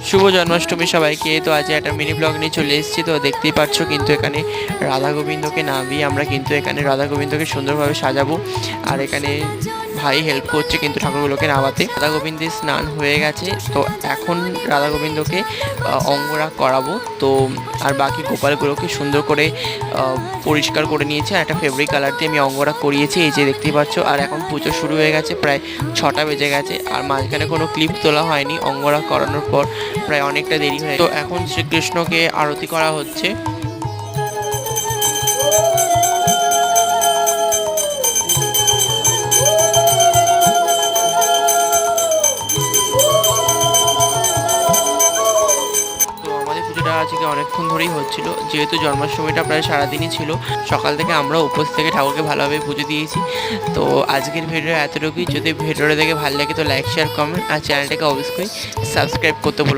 শুভ জন্মাষ্টমী সবাইকে। তো আজ একটা মিনি ব্লগ নিয়ে চলে এসেছি। তো দেখতেই পাচ্ছ কিন্তু এখানে রাধা গোবিন্দকে নামিয়ে আমরা কিন্তু এখানে রাধা গোবিন্দকে সুন্দরভাবে সাজাবো। আর এখানে ভাই হেল্প করছে কিন্তু ঠাকুরগুলোকে নামাতে। রাধা গোবিন্দের স্নান হয়ে গেছে, তো এখন রাধা গোবিন্দকে অঙ্গরাগ করাবো। তো আর বাকি গোপালগুলোকে সুন্দর করে পরিষ্কার করে নিয়েছে। আর একটা ফেব্রিক কালার দিয়ে আমি অঙ্গরাগ করিয়েছি, এই যে দেখতেই পাচ্ছ। আর এখন পুজো শুরু হয়ে গেছে, প্রায় 6টা বেজে গেছে। আর মাঝখানে কোনো ক্লিপ তোলা হয়নি, অঙ্গরাগ করানোর পর প্রায় অনেকটা দেরি হয়ে। তো এখন শ্রীকৃষ্ণকে আরতি করা হচ্ছে। পুজোটা আজকে অনেকক্ষণ ধরেই হচ্ছিল, যেহেতু জন্মাষ্টমীটা প্রায় সারাদিনই ছিল। সকাল থেকে আমরা উপোস থেকে ঠাকুরকে ভালোভাবে পুজো দিয়েছি। তো আজকের ভিডিও এতটুকুই। যদি ভিডিওটা দেখে ভালো লাগে তো লাইক, শেয়ার, কমেন্ট আর চ্যানেলটাকে অবশ্যই সাবস্ক্রাইব করতে ভুলো না।